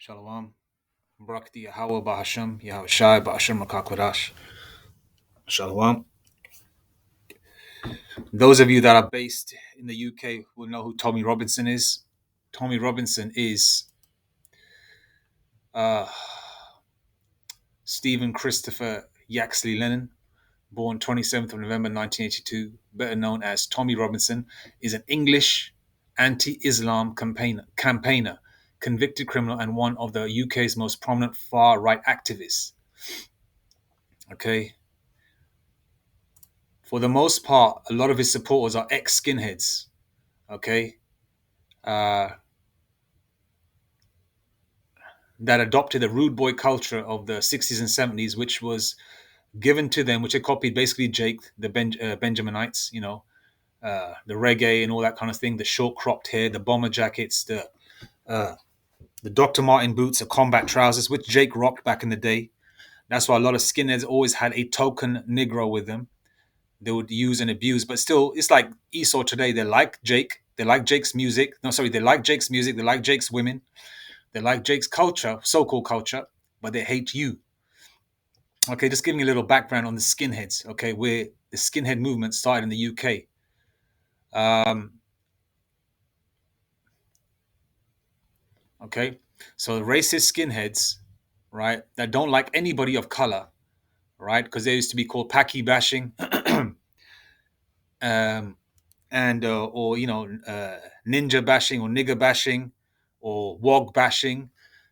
Shalom. Brakti Yahweh Bahasham, Yahweh Shai Bahasham Rakakwadash. Shalom. Those of you that are based in the UK will know who Tommy Robinson is. Tommy Robinson is uh, Stephen Christopher Yaxley Lennon, born 27th of November 1982, better known as Tommy Robinson, is an English anti-Islam campaigner, convicted criminal, and one of the UK's most prominent far-right activists. Okay. For the most part, a lot of his supporters are ex-skinheads. Okay. Uh, that adopted the rude boy culture of the 60s and 70s, which was given to them, which they copied basically Jake, the Benjaminites, the reggae and all that kind of thing, the short cropped hair, the bomber jackets, uh, the Dr. Martin boots, the combat trousers, which Jake rocked back in the day. That's why a lot of skinheads always had a token Negro with them. They would use and abuse, but still, it's like Esau today. They like Jake. They like Jake's music. No, sorry, they like Jake's music. They like Jake's women. They like Jake's culture, so-called culture, but they hate you. Okay, just giving you a little background on the skinheads. Okay, where the skinhead movement started in the UK. Okay, so the racist skinheads, right, that don't like anybody of color, right, because they used to be called Paki bashing, um, and or ninja bashing or nigger bashing or wog bashing,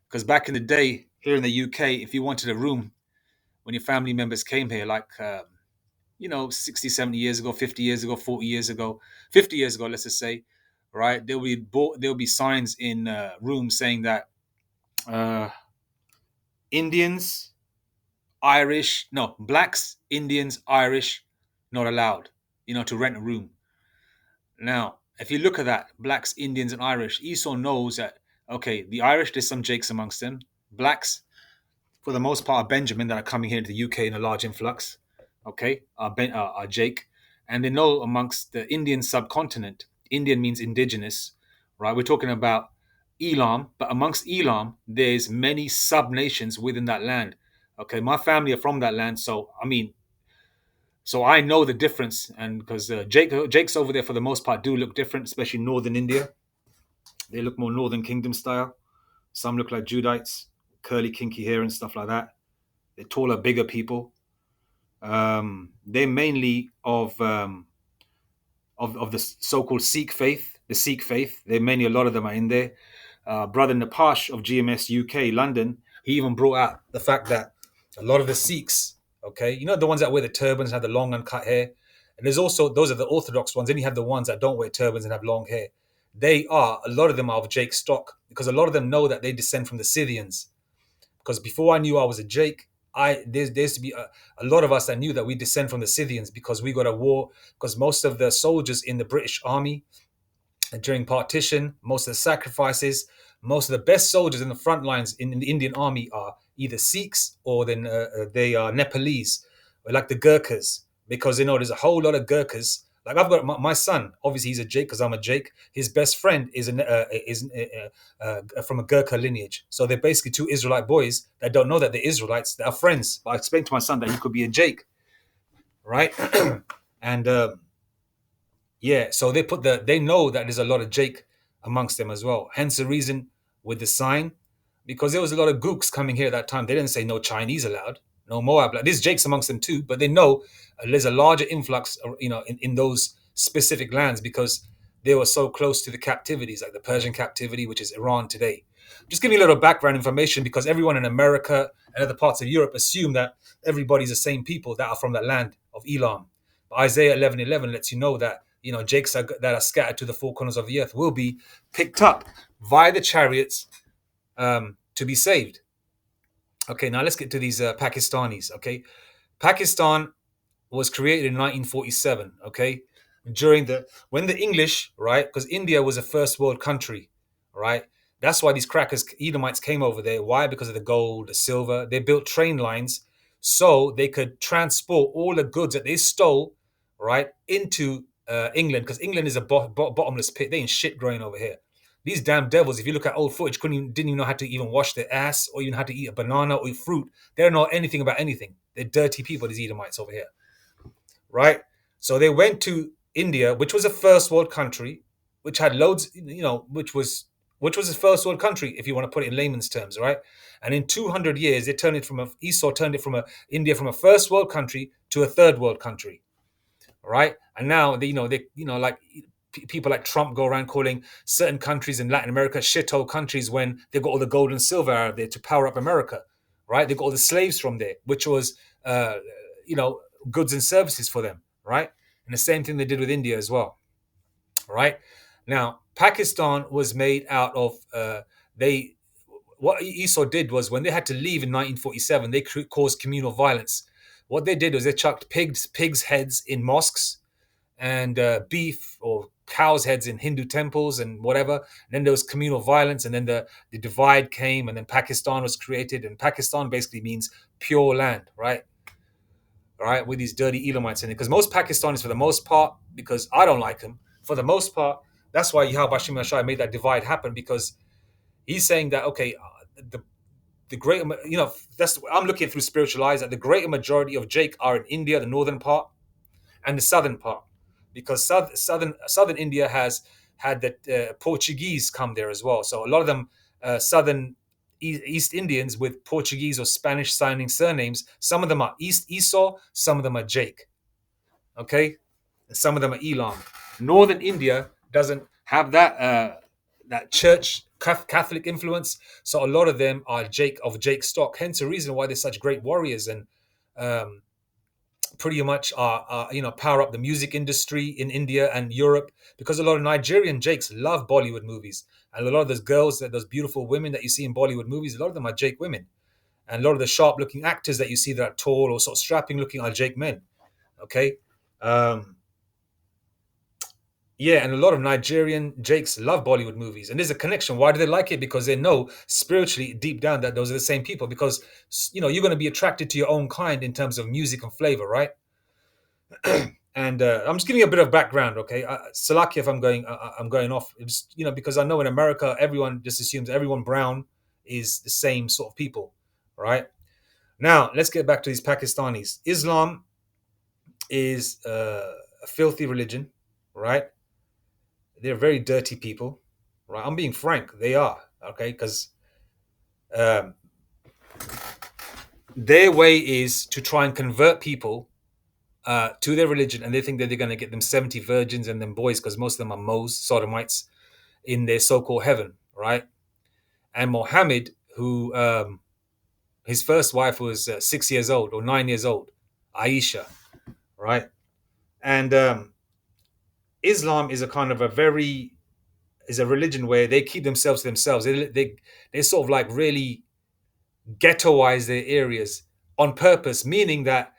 because back in the day here in the UK, if you wanted a room when your family members came here, like 60, 70 years ago, 50 years ago, 40 years ago, 50 years ago, let's just say, right, there'll be signs in rooms saying that uh, Indians, Irish, no, blacks, Indians, Irish, not allowed, to rent a room. Now, if you look at that, blacks, Indians, and Irish, Esau knows that, okay, the Irish, there's some Jakes amongst them. Blacks, for the most part, are Benjamin that are coming here to the UK in a large influx, okay, are Jake. And they know amongst the Indian subcontinent, Indian means indigenous, right? We're talking about Elam, but amongst Elam, there's many sub-nations within that land. Okay, my family are from that land, so I know the difference, and because Jake's over there for the most part do look different, especially northern India. They look more Northern Kingdom style. Some look like Judites, curly, kinky hair and stuff like that. They're taller, bigger people. They're mainly of the so-called Sikh faith. The Sikh faith. They're mainly, a lot of them are in there. Brother Napash of GMS UK London, he even brought out the fact that a lot of the Sikhs, okay, the ones that wear the turbans and have the long uncut hair, and there's also, those are the Orthodox ones. Then you have the ones that don't wear turbans and have long hair. A lot of them are of Jake stock, because a lot of them know that they descend from the Scythians. Because before I knew I was a Jake, there used to be a lot of us that knew that we descend from the Scythians, because we got a war. Because most of the soldiers in the British Army during partition, most of the sacrifices, most of the best soldiers in the front lines in the Indian army are either Sikhs or then they are Nepalese, or like the Gurkhas, because there's a whole lot of Gurkhas. Like I've got my son, obviously he's a Jake because I'm a Jake. His best friend is from a Gurkha lineage. So they're basically two Israelite boys that don't know that they're Israelites. That are friends. But I explained to my son that he could be a Jake, right? And yeah, so they know that there's a lot of Jake amongst them as well. Hence the reason with the sign, because there was a lot of gooks coming here at that time. They didn't say no Chinese allowed, no Moab allowed. There's Jakes amongst them too, but they know there's a larger influx, in those specific lands, because they were so close to the captivities, like the Persian captivity, which is Iran today. Just giving you a little background information, because everyone in America and other parts of Europe assume that everybody's the same people that are from that land of Elam. But Isaiah 11:11 lets you know that Jakes that are scattered to the four corners of the earth will be picked up via the chariots to be saved. Okay, now let's get to these Pakistanis. Okay, Pakistan was created in 1947. Okay, when the English, right, because India was a first world country, right. That's why these crackers, Edomites, came over there. Why? Because of the gold, the silver. They built train lines so they could transport all the goods that they stole, right, into England, because England is a bottomless pit. They ain't shit growing over here. These damn devils, if you look at old footage, didn't even know how to even wash their ass or even how to eat a banana or eat fruit. They don't know anything about anything. They're dirty people, these Edomites over here, right? So they went to India, which was a first world country, which had loads, which was a first world country, if you want to put it in layman's terms, right? And in 200 years, they turned it from a Esau turned it from a India from a first world country to a third world country, right? And now they like people like Trump go around calling certain countries in Latin America shithole countries when they've got all the gold and silver out of there to power up America, right? They got all the slaves from there, which was uh, you know goods and services for them, right? And the same thing they did with India as well, right? Now Pakistan was made out of they what Esau did was when they had to leave in 1947, they caused communal violence. What they did was they chucked pigs' heads in mosques and beef or cows' heads in Hindu temples and whatever. And then there was communal violence, and then the divide came, and then Pakistan was created. And Pakistan basically means pure land, right? Right, with these dirty Elamites in it. Because most Pakistanis, for the most part, because I don't like them, for the most part, that's why Yahweh Bashim Shai made that divide happen because he's saying that okay, the greater, that's I'm looking through spiritual eyes that the greater majority of Jake are in India, the northern part, and the southern part, because southern India has had the Portuguese come there as well. So a lot of them southern East Indians with Portuguese or Spanish sounding surnames. Some of them are East Esau, some of them are Jake. Okay, and some of them are Elam. Northern India doesn't have that church Catholic influence, so a lot of them are Jake stock. Hence, the reason why they're such great warriors and um, pretty much are power up the music industry in India and Europe, because a lot of Nigerian Jakes love Bollywood movies, and a lot of those girls, those beautiful women that you see in Bollywood movies, a lot of them are Jake women, and a lot of the sharp looking actors that you see that are tall or sort of strapping looking are Jake men. Okay, um, yeah, and a lot of Nigerian Jakes love Bollywood movies, and there's a connection. Why do they like it? Because they know spiritually deep down that those are the same people. Because you're going to be attracted to your own kind in terms of music and flavor, right? And I'm just giving you a bit of background, okay? Salaki, if I'm going off, it's, because I know in America everyone just assumes everyone brown is the same sort of people, right? Now let's get back to these Pakistanis. Islam is a filthy religion, right? They're very dirty people, right? I'm being frank, they are, okay? Because um, their way is to try and convert people to their religion, and they think that they're going to get them 70 virgins and them boys, because most of them are Moors, sodomites, in their so-called heaven, right? And Mohammed, who his first wife was 6 years old or 9 years old, Aisha, right? And Islam is a kind of is a religion where they keep themselves to themselves. They sort of like really ghettoize their areas on purpose, meaning that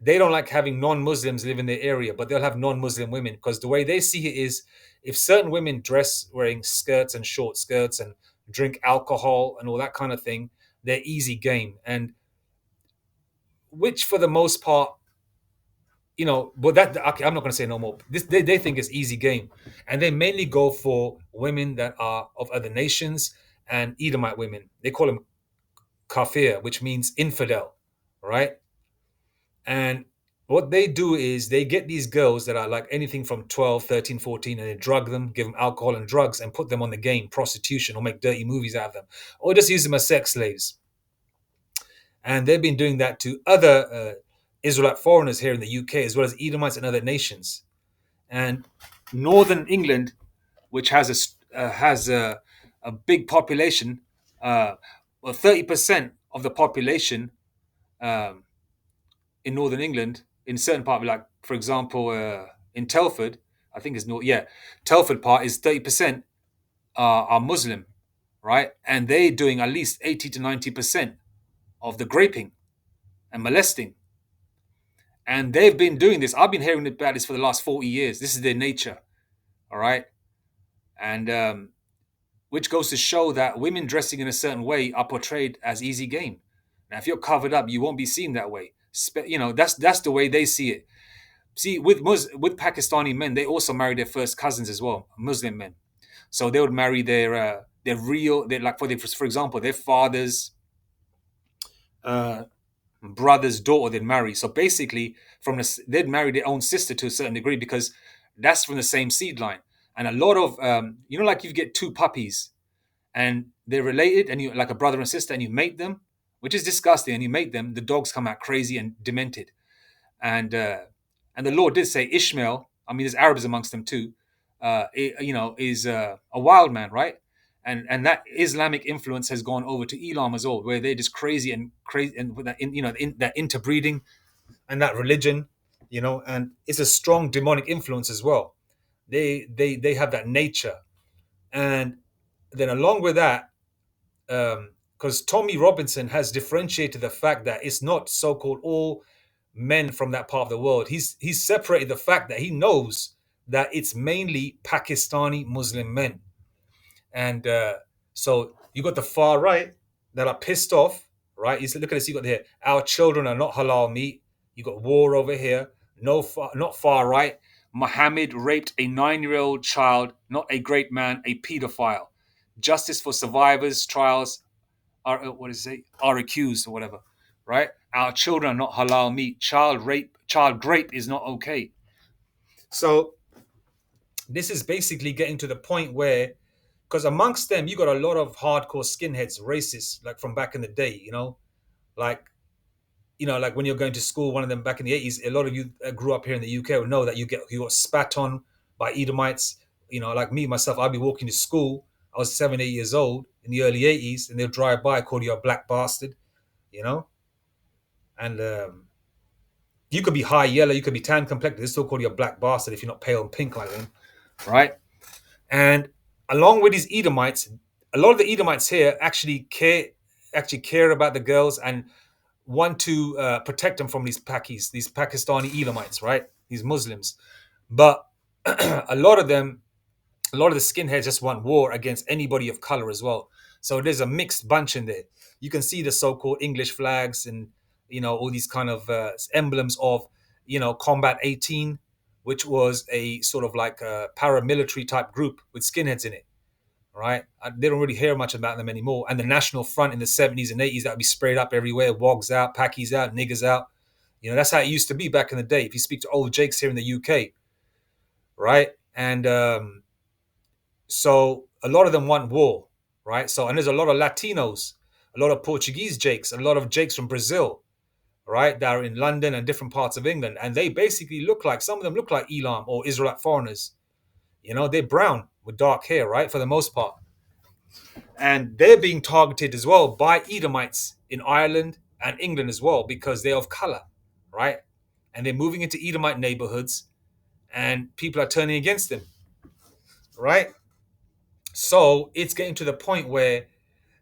they don't like having non-Muslims live in their area, but they'll have non-Muslim women, because the way they see it is, if certain women dress wearing skirts and short skirts and drink alcohol and all that kind of thing, they're easy game. And which for the most part, but that, okay, I'm not going to say no more. They think it's easy game, and they mainly go for women that are of other nations and Edomite women. They call them kafir, which means infidel, right? And what they do is they get these girls that are like anything from 12, 13, 14, and they drug them, give them alcohol and drugs, and put them on the game, prostitution, or make dirty movies out of them, or just use them as sex slaves. And they've been doing that to other Israelite foreigners here in the UK, as well as Edomites and other nations. And Northern England, which has a big population, well, 30% of the population um, in Northern England, in certain part, like for example, in Telford, I think it's North. Yeah, Telford part is 30% are Muslim, right? And they're doing at least 80 to 90% of the graping and molesting, and they've been doing this. I've been hearing about this for the last 40 years. This is their nature, all right, and which goes to show that women dressing in a certain way are portrayed as easy game. Now, if you're covered up, you won't be seen that way. That's the way they see it. See, with Pakistani men, they also marry their first cousins as well, Muslim men. So they would marry their real, their, like for example, their father's uh, brother's daughter they'd marry. So basically, they'd marry their own sister to a certain degree because that's from the same seed line. And a lot of like you get two puppies and they're related, and you like a brother and sister, and you mate them, which is disgusting. And you mate them, the dogs come out crazy and demented. And and the Lord did say Ishmael. I mean, there's Arabs amongst them too. Is a wild man, right? And that Islamic influence has gone over to Elam as well, where they're just crazy, and with that, that interbreeding and that religion, and it's a strong demonic influence as well. They have that nature, and then along with that, because Tommy Robinson has differentiated the fact that it's not so-called all men from that part of the world. He's separated the fact that he knows that it's mainly Pakistani Muslim men, and so you got the far right that are pissed off, right? You look at this. You got here, our children are not halal meat. You got war over here. No, not far right. Muhammad raped a 9-year-old child, not a great man, a pedophile. Justice for survivors trials are are accused or whatever, right? Our children are not halal meat. Child rape is not okay. So this is basically getting to the point where, because amongst them you got a lot of hardcore skinheads, racists, like from back in the day, like like when you're going to school, one of them back in the 80s, a lot of you grew up here in the UK will know that you got spat on by Edomites. Like me myself, I'd be walking to school. I was 7, 8 years old in the early 80s, and they'll drive by, call you a black bastard, you know. And you could be high yellow, you could be tan complected, they still call you a black bastard if you're not pale and pink like them, right? And along with these Edomites, a lot of the Edomites here actually care about the girls and want to protect them from these Pakistani Edomites, right? These Muslims. But a lot of them, a lot of the skinheads just want war against anybody of color as well. So there's a mixed bunch in there. You can see the so-called English flags and all these kind of emblems of Combat 18, which was a sort of like a paramilitary type group with skinheads in it, right? They don't really hear much about them anymore. And the National Front in the 70s and 80s, that would be sprayed up everywhere, wogs out, packies out, niggers out. That's how it used to be back in the day. If you speak to old Jakes here in the UK, right? And so a lot of them want war, right? So, and there's a lot of Latinos, a lot of Portuguese Jakes, a lot of Jakes from Brazil, right? That are in London and different parts of England. And they basically some of them look like Elam or Israelite foreigners. They're brown with dark hair, right? For the most part. And they're being targeted as well by Edomites in Ireland and England as well because they're of color, right? And they're moving into Edomite neighborhoods and people are turning against them, right? So it's getting to the point where,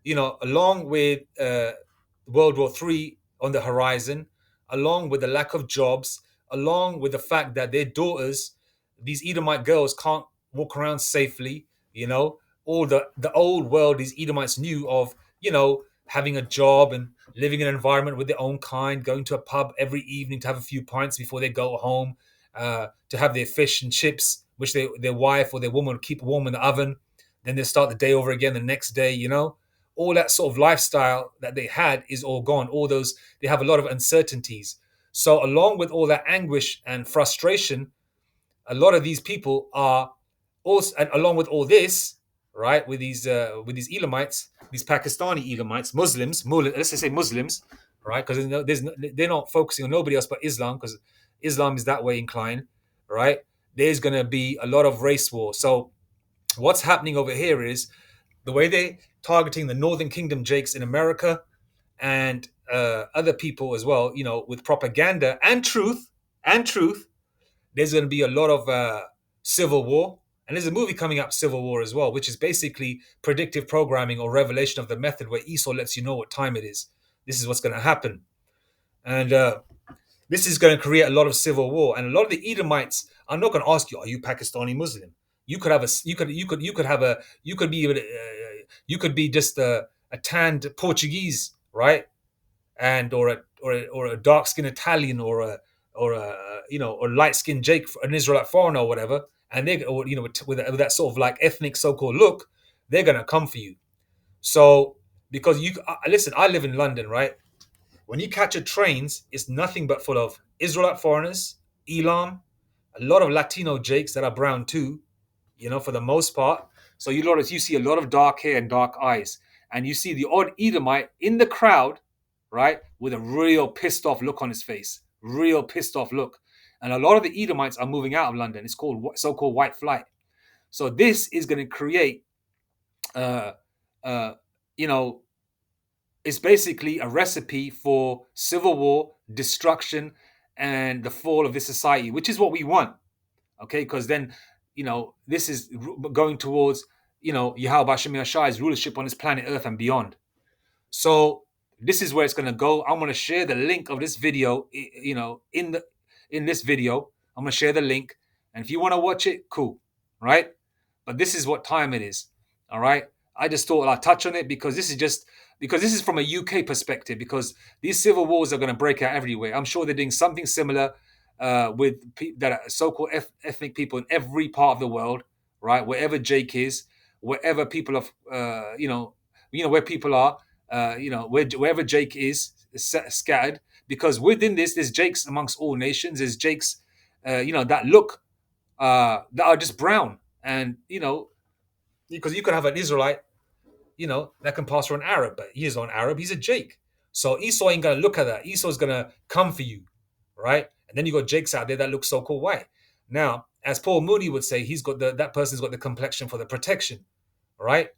along with World War III on the horizon, along with the lack of jobs, along with the fact that their daughters, these Edomite girls, can't walk around safely, all the old world these Edomites knew of, having a job and living in an environment with their own kind, going to a pub every evening to have a few pints before they go home, to have their fish and chips, which their wife or their woman would keep warm in the oven. Then they start the day over again the next day, all that sort of lifestyle that they had is all gone. All those, they have a lot of uncertainties. So along with all that anguish and frustration, a lot of these people are also, and along with all this, right, with these Elamites, these Pakistani Elamites, let's just say Muslims, right, because they're not focusing on nobody else but Islam, because Islam is that way inclined, right? There's going to be a lot of race war. So what's happening over here is the way they're targeting the Northern Kingdom Jakes in America and other people as well, with propaganda and truth, there's going to be a lot of civil war. And there's a movie coming up, Civil War, as well, which is basically predictive programming or revelation of the method where Esau lets you know what time it is. This is what's going to happen. And this is going to create a lot of civil war. And a lot of the Edomites are not going to ask you, are you Pakistani Muslim? You could have a, you could be, you could be just a tanned Portuguese, right? And or a dark skinned Italian or a light skinned Jake, an Israelite foreigner or whatever, and they, or, with that sort of like ethnic so-called look, they're gonna come for you. So because listen, I live in London, right? When you catch a trains, it's nothing but full of Israelite foreigners, Elam, a lot of Latino jakes that are brown too, for the most part. So you see a lot of dark hair and dark eyes, and you see the odd Edomite in the crowd, right, with a real pissed off look on his face, real pissed off look. And a lot of the Edomites are moving out of London. It's called so-called white flight. So this is going to create, uh, uh, you know, it's basically a recipe for civil war, destruction, and the fall of this society, which is what we want. Okay, because then, this is going towards, Yahweh Hashem Yashai's rulership on this planet Earth and beyond. So this is where it's going to go. I'm going to share the link of this video, in this video. I'm going to share the link, and if you want to watch it, cool, right? But this is what time it is. All right. I just thought I'd touch on it because this is from a UK perspective, because these civil wars are going to break out everywhere. I'm sure they're doing something similar with that are so-called ethnic people in every part of the world, right? Wherever Jake is, wherever people are, where people are, wherever Jake is scattered. Because within this, there's Jakes amongst all nations. There's Jakes, that look that are just brown, and because you could have an Israelite, that can pass for an Arab, but he is not an Arab. He's a Jake. So Esau ain't gonna look at that. Esau's gonna come for you, right? And then you got Jakes out there that look so-called white. Now, as Paul Mooney would say, that person's got the complexion for the protection, right?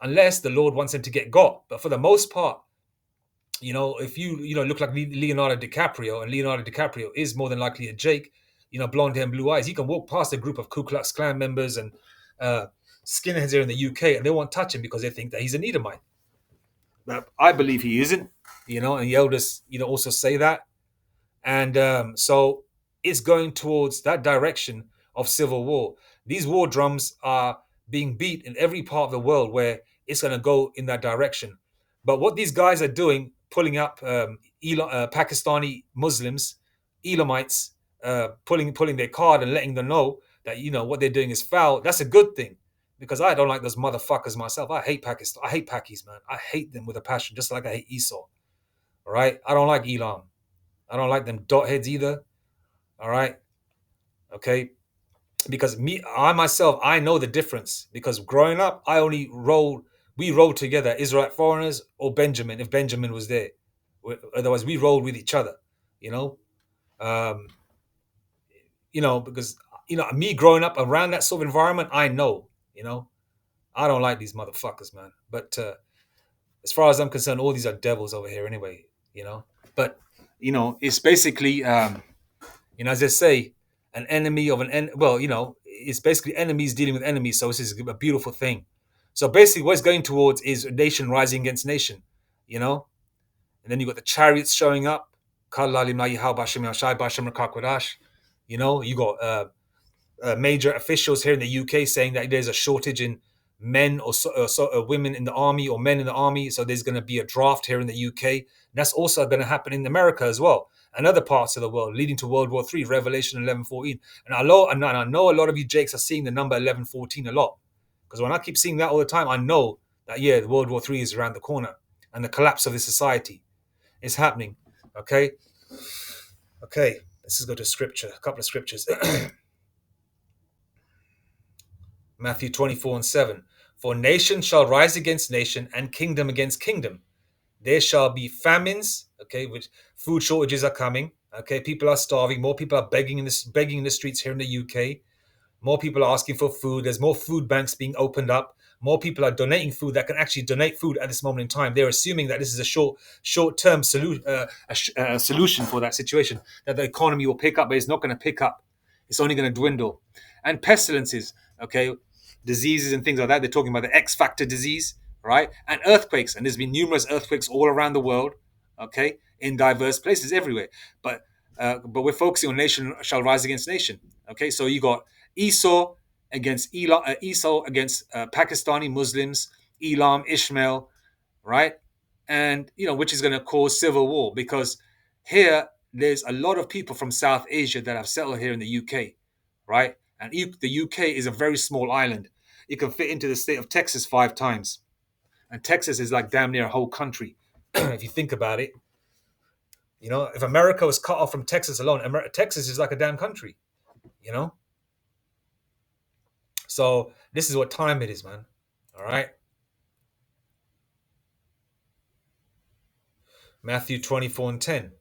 Unless the Lord wants him to get got. But for the most part, if you look like Leonardo DiCaprio, and Leonardo DiCaprio is more than likely a Jake, blonde hair and blue eyes, he can walk past a group of Ku Klux Klan members and skinheads here in the UK, and they won't touch him because they think that he's an Edomite. But I believe he isn't, and the elders, also say that. And so it's going towards that direction of civil war. These war drums are being beat in every part of the world where it's going to go in that direction. But what these guys are doing, pulling up Pakistani Muslims, Elamites, pulling their card and letting them know that what they're doing is foul. That's a good thing, because I don't like those motherfuckers myself. I hate Pakistan. I hate Pakis, man. I hate them with a passion, just like I hate Esau. All right, I don't like Elam. I don't like them dot heads either. All right. Okay. Because I myself, I know the difference. Because growing up, we rolled together, Israelite foreigners or Benjamin, if Benjamin was there. Otherwise, we rolled with each other, you know. Um, because, me growing up around that sort of environment, I know, I don't like these motherfuckers, man. But as far as I'm concerned, all these are devils over here anyway. But, it's basically, as they say, an enemy of it's basically enemies dealing with enemies. So this is a beautiful thing. So basically, what it's going towards is a nation rising against nation, and then you got the chariots showing up. You got major officials here in the UK saying that there's a shortage in men or women in the army, or men in the army. So there's going to be a draft here in the UK. And that's also going to happen in America as well, and other parts of the world, leading to World War III, Revelation 11:14. And I know a lot of you Jakes are seeing the number 11:14 a lot, because when I keep seeing that all the time, I know that World War III is around the corner, and the collapse of the society is happening. Okay. Let's just go to scripture. A couple of scriptures. Matthew 24:7. For nation shall rise against nation, and kingdom against kingdom. There shall be famines, okay, which food shortages are coming. Okay, people are starving. More people are begging in the streets here in the UK. More people are asking for food. There's more food banks being opened up. More people are donating food that can actually donate food at this moment in time. They're assuming that this is a short-term solution for that situation, that the economy will pick up, but it's not going to pick up. It's only going to dwindle. And pestilences, okay, diseases and things like that. They're talking about the X factor disease, right? And earthquakes. And there's been numerous earthquakes all around the world, okay, in diverse places everywhere. But we're focusing on nation shall rise against nation. Okay, so you got Esau against Pakistani Muslims, Elam, Ishmael, right? And which is going to cause civil war, because here there's a lot of people from South Asia that have settled here in the UK, right? And the UK is a very small island. It can fit into the state of Texas 5 times. And Texas is like damn near a whole country. If you think about it, if America was cut off from Texas alone, Texas is like a damn country. You know, so this is what time it is, man. All right, Matthew 24:10.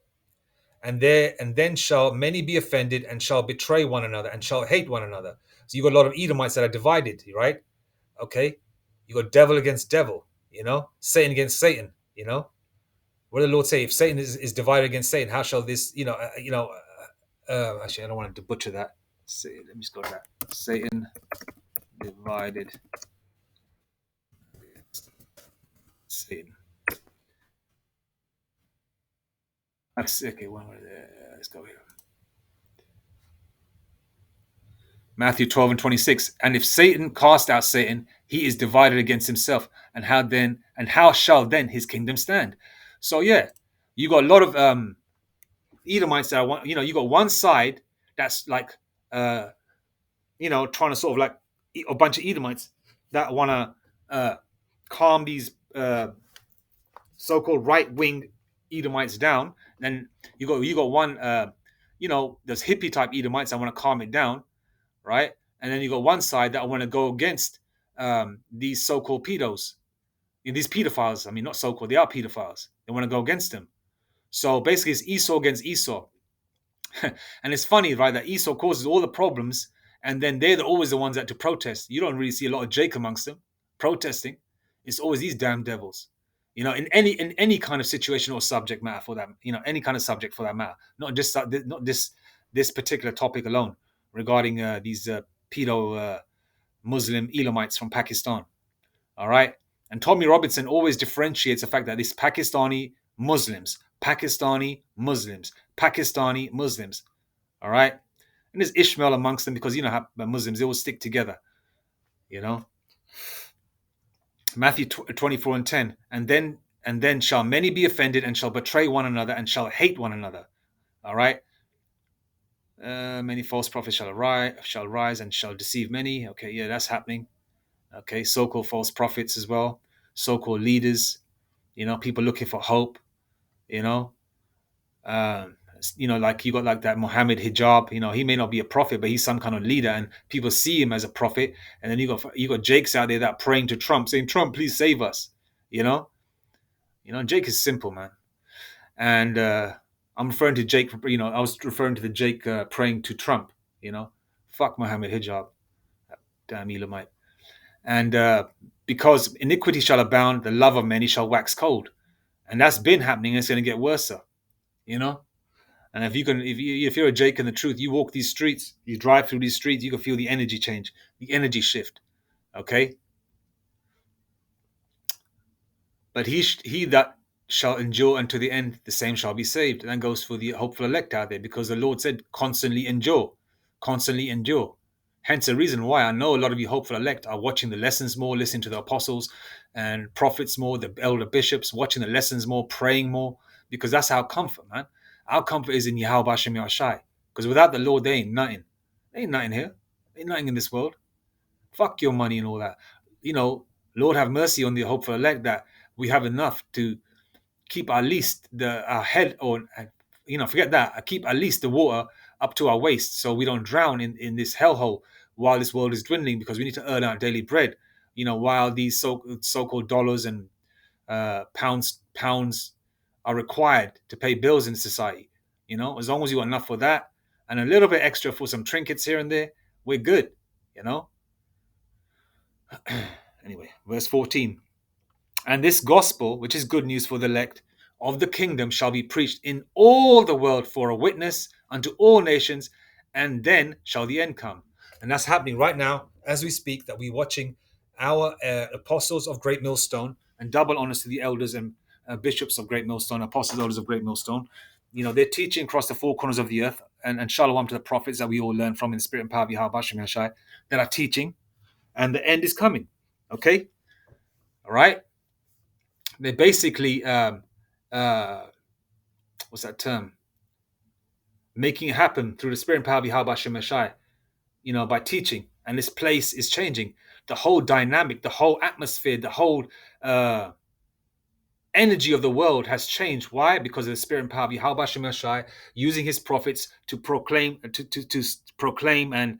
And then shall many be offended and shall betray one another and shall hate one another. So you got a lot of Edomites that are divided, right? Okay, you got devil against devil, Satan against Satan, What did the Lord say? If Satan is divided against Satan, how shall this, Actually, I don't want to butcher that. Let me just go to that. Satan divided Satan. That's okay. Let's go here. Matthew 12 and 26. And if Satan cast out Satan, he is divided against himself. And how shall then his kingdom stand? So yeah, you got a lot of Edomites that want, you got one side that's like trying to sort of like a bunch of Edomites that want to calm these so-called right-wing Edomites down. Then you got one those hippie type Edomites that want to calm it down, right? And then you got one side that want to go against these so-called pedos, these pedophiles. I mean, not so-called, they are pedophiles. They want to go against them. So basically, it's Esau against Esau. And it's funny, right, that Esau causes all the problems, and then they're always the ones that to protest. You don't really see a lot of Jake amongst them protesting. It's always these damn devils. In any kind of situation or subject matter for that, any kind of subject for that matter, not this particular topic alone regarding these pedo Muslim Elamites from Pakistan. All right, and Tommy Robinson always differentiates the fact that these Pakistani Muslims. All right, and there's Ishmael amongst them because how Muslims, they all stick together. Matthew 24 and 10. And then shall many be offended and shall betray one another and shall hate one another. All right. Many false prophets shall rise and shall deceive many. Okay, yeah, that's happening. Okay, so-called false prophets as well, so-called leaders. People looking for hope. You know, like you got like that Muhammad Hijab. He may not be a prophet, but he's some kind of leader, and people see him as a prophet. And then you got Jakes out there that praying to Trump, saying, "Trump, please save us." Jake is simple, man. And I'm referring to Jake. I was referring to the Jake praying to Trump. Fuck Muhammad Hijab, damn Elamite. And because iniquity shall abound, the love of many shall wax cold, and that's been happening. And it's going to get worse. And if you're a Jake in the truth, you walk these streets, you drive through these streets, you can feel the energy change, the energy shift. Okay. But he that shall endure unto the end, the same shall be saved. And that goes for the hopeful elect out there, because the Lord said, constantly endure, constantly endure. Hence the reason why I know a lot of you hopeful elect are watching the lessons more, listening to the apostles and prophets more, the elder bishops, watching the lessons more, praying more, because that's our comfort, man. Our comfort is in Yahweh Hashem Yahshai. Because without the Lord, there ain't nothing. There ain't nothing here. There ain't nothing in this world. Fuck your money and all that. Lord have mercy on the hopeful elect that we have enough to keep at least our head on, forget that, keep at least the water up to our waist so we don't drown in this hellhole while this world is dwindling, because we need to earn our daily bread, while these so-called dollars and pounds are required to pay bills in society. As long as you got enough for that and a little bit extra for some trinkets here and there, we're good. Anyway, verse 14. And this gospel, which is good news for the elect of the kingdom, shall be preached in all the world for a witness unto all nations, and then shall the end come. And that's happening right now as we speak, that we're watching our apostles of Great Millstone. And double honors to the elders and bishops of Great Millstone, apostles, elders of Great Millstone. They're teaching across the four corners of the earth, and shalom to the prophets that we all learn from in the spirit and power of Yahweh Hashem Yahshai, that are teaching, and the end is coming. Okay? All right? They're basically, what's that term? Making it happen through the spirit and power of Yahweh Hashem Yahshai. by teaching, and this place is changing. The whole dynamic, the whole atmosphere, the whole uh, energy of the world has changed. Why? Because of the spirit and power of Yahweh Shem Yashai using his prophets to proclaim and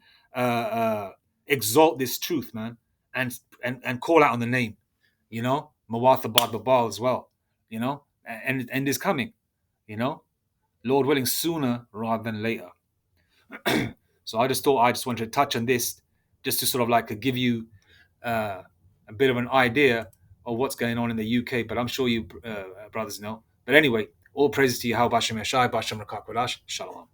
exalt this truth, man, and call out on the name, Mawatha Bad Babal as well, and is coming, you know, Lord willing, sooner rather than later. So I just wanted to touch on this, just to sort of like give you uh, a bit of an idea of what's going on in the UK. But I'm sure you brothers know. But anyway, all praises to you, How Bashem Yashai, Bashem Rakakwadash, Shalom.